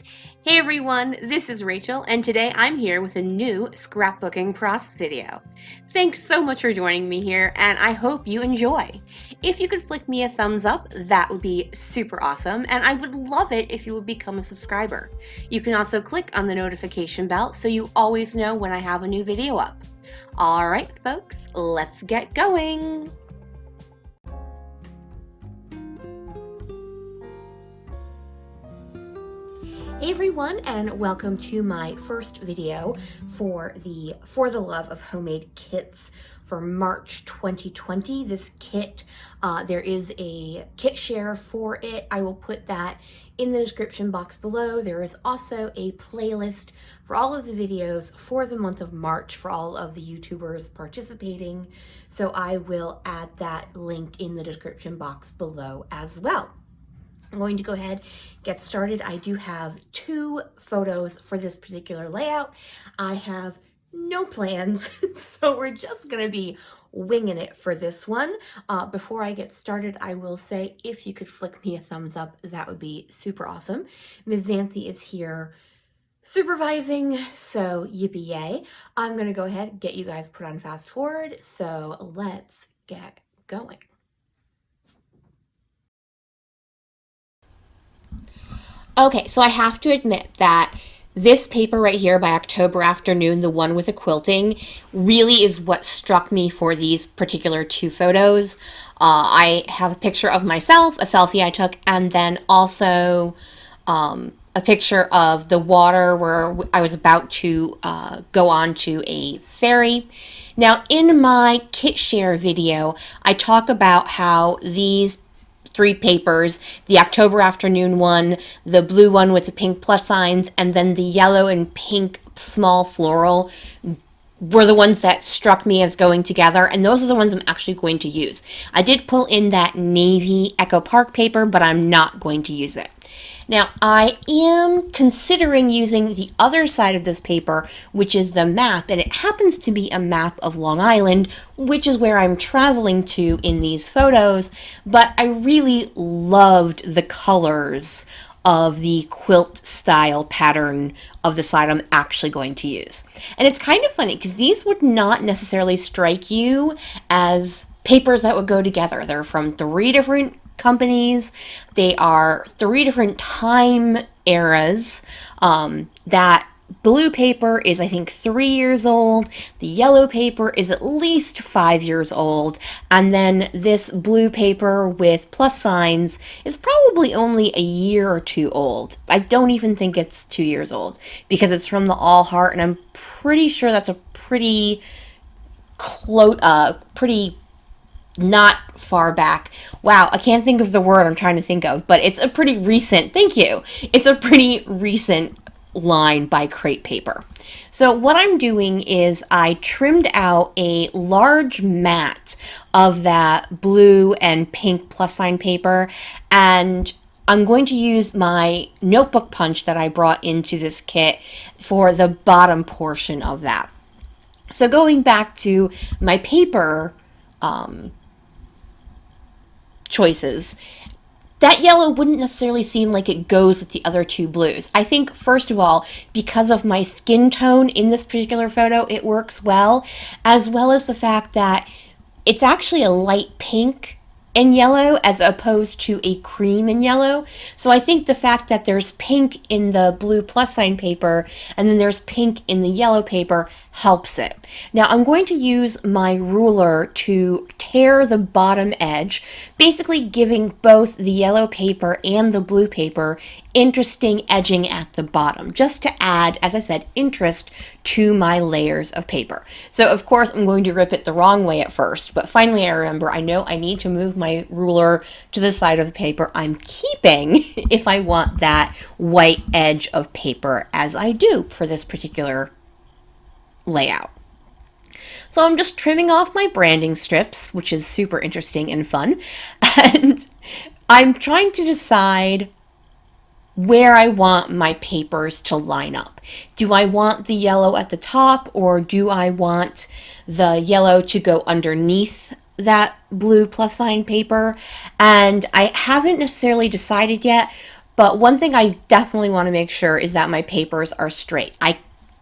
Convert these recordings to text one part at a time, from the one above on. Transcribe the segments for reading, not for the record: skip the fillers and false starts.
Hey everyone, this is Rachel, and today I'm here with a new scrapbooking process video. Thanks so much for joining me here, and I hope you enjoy. If you could flick me a thumbs up, that would be super awesome, and I would love it if you would become a subscriber. You can also click on the notification bell so you always know when I have a new video up. Alright folks, let's get going! Hey everyone, and welcome to my first video for the Love of Homemade kits for March 2020. This kit, there is a kit share for it. I will put that in the description box below. There is also a playlist for all of the videos for the month of March for all of the YouTubers participating. So I will add that link in the description box below as well. I'm going to go ahead, get started. I do have 2 photos for this particular layout. I have no plans, so we're just gonna be winging it for this one. Before I get started, I will say if you could flick me a thumbs up, that would be super awesome. Ms. Xanthi is here supervising, so yippee yay. I'm gonna go ahead and get you guys put on fast forward, so let's get going. Okay, so I have to admit that this paper right here by October Afternoon, the one with the quilting, really is what struck me for these particular 2 photos. I have a picture of myself, a selfie I took, and then also a picture of the water where I was about to go on to a ferry. Now, in my kit share video, I talk about how these 3 papers, the October Afternoon one, the blue one with the pink plus signs, and then the yellow and pink small floral were the ones that struck me as going together, and those are the ones I'm actually going to use. I did pull in that navy Echo Park paper, but I'm not going to use it. Now, I am considering using the other side of this paper, which is the map, and it happens to be a map of Long Island, which is where I'm traveling to in these photos, but I really loved the colors of the quilt style pattern of the side I'm actually going to use. And it's kind of funny because these would not necessarily strike you as papers that would go together. They're from 3 different companies. They are 3 different time eras. That blue paper is, I think, 3 years old. The yellow paper is at least 5 years old. And then this blue paper with plus signs is probably only a year or 2 old. I don't even think it's 2 years old because it's from the All Heart, and I'm pretty sure that's a pretty not far back. Wow, I can't think of the word I'm trying to think of, but it's a pretty recent, thank you. It's a pretty recent line by Crate Paper. So what I'm doing is I trimmed out a large mat of that blue and pink plus sign paper, and I'm going to use my notebook punch that I brought into this kit for the bottom portion of that. So going back to my paper choices, that yellow wouldn't necessarily seem like it goes with the other 2 blues. I think, first of all, because of my skin tone in this particular photo, it works well as the fact that it's actually a light pink and yellow as opposed to a cream and yellow. So I think the fact that there's pink in the blue plus sign paper and then there's pink in the yellow paper helps it. Now I'm going to use my ruler to tear the bottom edge, basically giving both the yellow paper and the blue paper interesting edging at the bottom, just to add, as I said, interest to my layers of paper. So of course I'm going to rip it the wrong way at first, but finally I remember I know I need to move my ruler to the side of the paper I'm keeping if I want that white edge of paper as I do for this particular layout. So I'm just trimming off my branding strips, which is super interesting and fun, and I'm trying to decide where I want my papers to line up. Do I want the yellow at the top, or do I want the yellow to go underneath that blue plus sign paper? And I haven't necessarily decided yet, But one thing I definitely want to make sure is that my papers are straight. I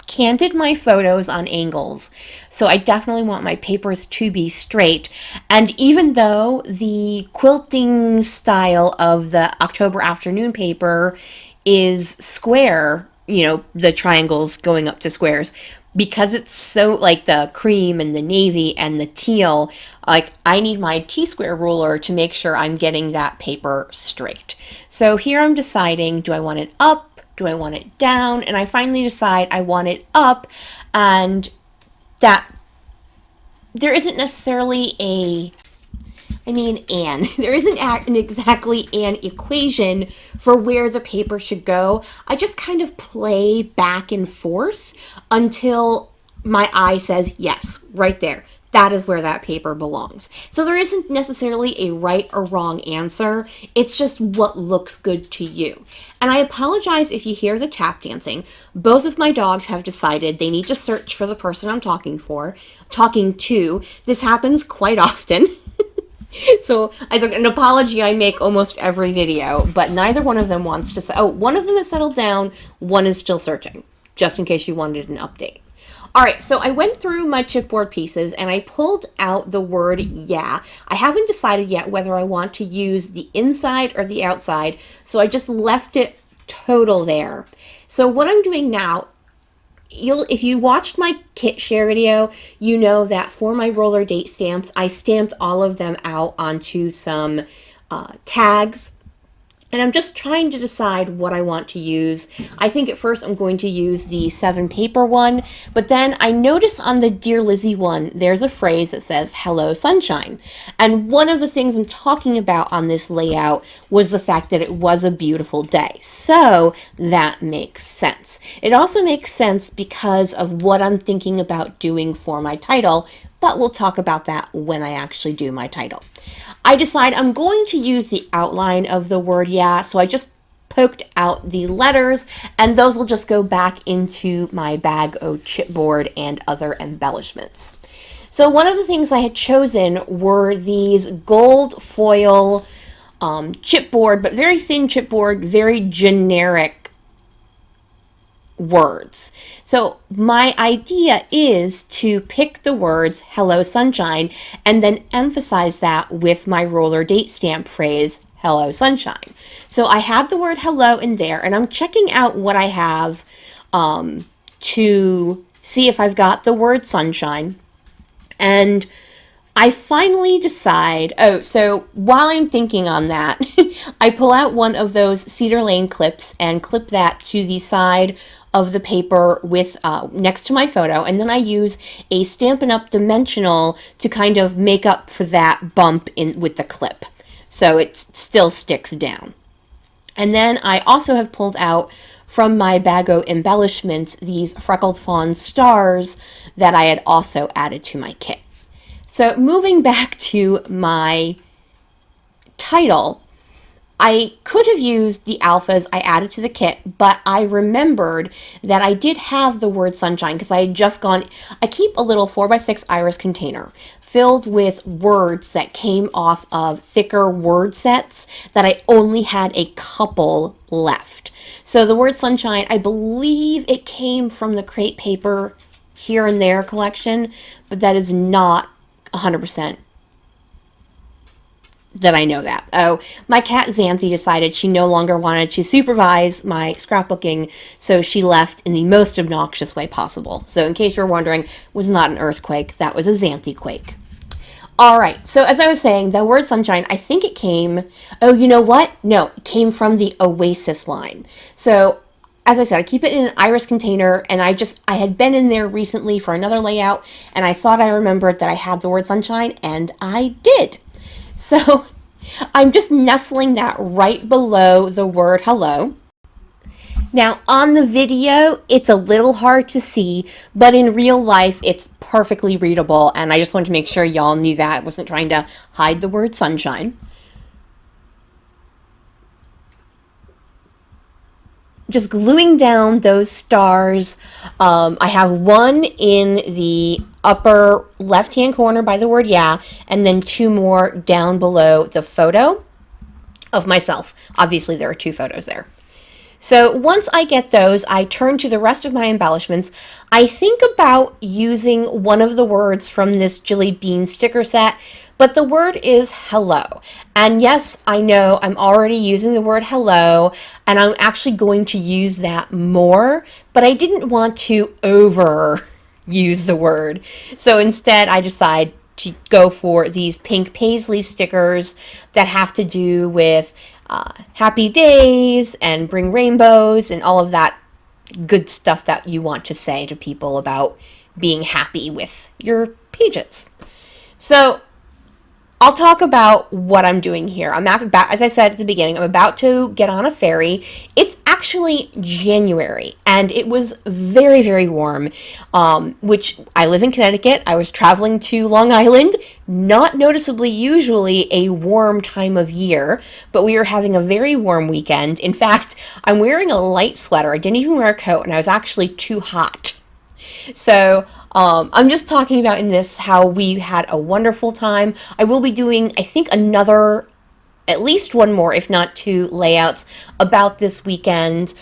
canted my photos on angles, so I definitely want my papers to be straight. And even though the quilting style of the October afternoon paper is square, you know, the triangles going up to squares, because it's so like the cream and the navy and the teal, like I need my T-square ruler to make sure I'm getting that paper straight. So here I'm deciding, do I want it up? Do I want it down? And I finally decide I want it up, and that there isn't necessarily there isn't exactly an equation for where the paper should go. I just kind of play back and forth until my eye says, yes, right there. That is where that paper belongs. So there isn't necessarily a right or wrong answer. It's just what looks good to you. And I apologize if you hear the tap dancing. Both of my dogs have decided they need to search for the person I'm talking to. This happens quite often. So, as an apology, I make almost every video, but neither one of them wants to say, oh, one of them has settled down, one is still searching, just in case you wanted an update. All right, so I went through my chipboard pieces and I pulled out the word yeah. I haven't decided yet whether I want to use the inside or the outside, so I just left it total there. So what I'm doing now, if you watched my kit share video, you know that for my roller date stamps, I stamped all of them out onto some tags. And I'm just trying to decide what I want to use. I think at first I'm going to use the 7 paper one, but then I notice on the Dear Lizzie one, there's a phrase that says, hello sunshine. And one of the things I'm talking about on this layout was the fact that it was a beautiful day. So that makes sense. It also makes sense because of what I'm thinking about doing for my title, but we'll talk about that when I actually do my title. I decide I'm going to use the outline of the word yeah, so I just poked out the letters, and those will just go back into my bag of chipboard and other embellishments. So one of the things I had chosen were these gold foil chipboard, but very thin chipboard, very generic words. So my idea is to pick the words hello sunshine and then emphasize that with my roller date stamp phrase hello sunshine. So I have the word hello in there, and I'm checking out what I have to see if I've got the word sunshine. And I finally decide, so while I'm thinking on that, I pull out one of those Cedar Lane clips and clip that to the side of the paper with next to my photo, and then I use a Stampin' Up! Dimensional to kind of make up for that bump in with the clip, so it still sticks down. And then I also have pulled out from my Bago embellishments these freckled fawn stars that I had also added to my kit. So moving back to my title, I could have used the alphas I added to the kit, but I remembered that I did have the word sunshine because I had just gone, I keep a little 4x6 iris container filled with words that came off of thicker word sets that I only had a couple left. So the word sunshine, I believe it came from the Crate Paper Here and There collection, but that is not 100% that I know that. Oh, my cat Xanthi decided she no longer wanted to supervise my scrapbooking, so she left in the most obnoxious way possible. So in case you're wondering, it was not an earthquake, that was a Xanthi quake. All right, so as I was saying, the word sunshine, I think it came, oh, you know what? No, it came from the Oasis line. So as I said, I keep it in an iris container, and I had been in there recently for another layout, and I thought I remembered that I had the word sunshine, and I did. So I'm just nestling that right below the word hello. Now on the video, it's a little hard to see, but in real life, it's perfectly readable, and I just wanted to make sure y'all knew that. I wasn't trying to hide the word sunshine. Just gluing down those stars. I have one in the upper left-hand corner by the word yeah, and then 2 more down below the photo. of myself. Obviously, there are 2 photos there. So once I get those, I turn to the rest of my embellishments. I think about using one of the words from this Jilly Bean sticker set, but the word is hello. And yes, I know I'm already using the word hello, and I'm actually going to use that more, but I didn't want to overuse the word. So instead, I decide to go for these pink paisley stickers that have to do with happy days and bring rainbows and all of that good stuff that you want to say to people about being happy with your pages. So I'll talk about what I'm doing here. As I said at the beginning, I'm about to get on a ferry. It's actually January, and it was very, very warm, which I live in Connecticut. I was traveling to Long Island, not noticeably usually a warm time of year, but we were having a very warm weekend. In fact, I'm wearing a light sweater. I didn't even wear a coat, and I was actually too hot. So I'm just talking about in this how we had a wonderful time. I will be doing, I think, at least one more, if not 2 layouts about this weekend.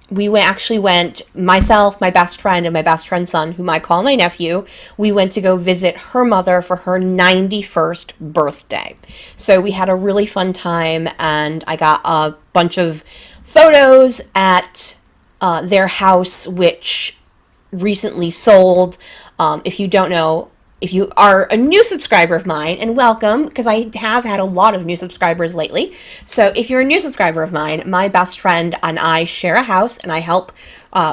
We went, myself, my best friend, and my best friend's son, whom I call my nephew, we went to go visit her mother for her 91st birthday. So we had a really fun time, and I got a bunch of photos at their house, which recently sold. If you don't know, if you are a new subscriber of mine, and welcome, because I have had a lot of new subscribers lately. So if you're a new subscriber of mine, my best friend and I share a house, and I help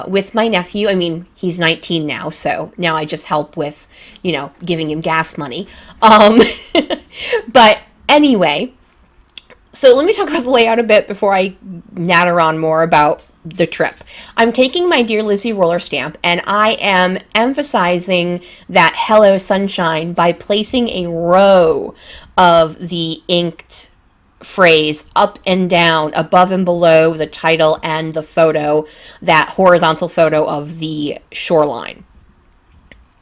with my nephew. I mean, he's 19 now, so now I just help with, giving him gas money. But anyway, so let me talk about the layout a bit before I natter on more about the trip. I'm taking my Dear Lizzie roller stamp, and I am emphasizing that Hello Sunshine by placing a row of the inked phrase up and down, above and below the title and the photo, that horizontal photo of the shoreline.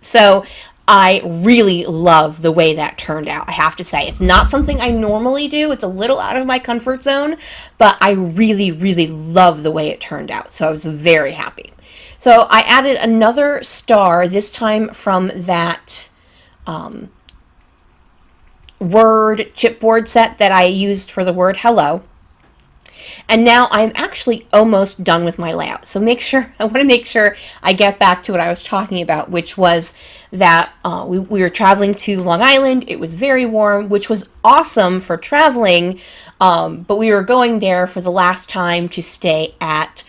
So I really love the way that turned out, I have to say. It's not something I normally do. It's a little out of my comfort zone, but I really, really love the way it turned out. So I was very happy. So I added another star, this time from that word chipboard set that I used for the word hello. And now I'm actually almost done with my layout. So I want to make sure I get back to what I was talking about, which was that we were traveling to Long Island. It was very warm, which was awesome for traveling. But we were going there for the last time to stay at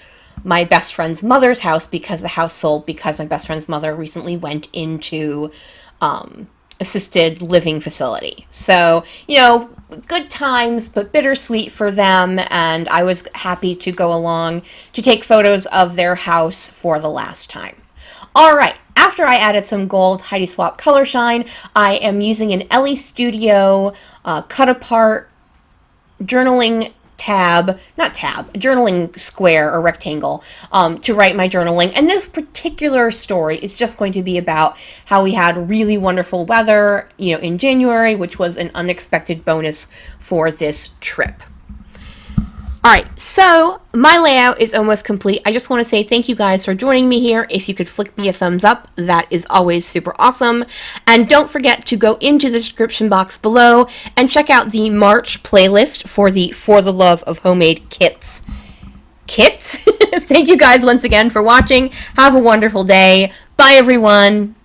my best friend's mother's house, because the house sold because my best friend's mother recently went into assisted living facility. So, good times, but bittersweet for them, and I was happy to go along to take photos of their house for the last time. All right, after I added some gold Heidi Swapp color shine, I am using an Ellie Studio cut apart journaling journaling square or rectangle to write my journaling. And this particular story is just going to be about how we had really wonderful weather, in January, which was an unexpected bonus for this trip. All right, so my layout is almost complete. I just want to say thank you guys for joining me here. If you could flick me a thumbs up, that is always super awesome. And don't forget to go into the description box below and check out the March playlist for the Love of Homemade kits. Thank you guys once again for watching. Have a wonderful day. Bye, everyone.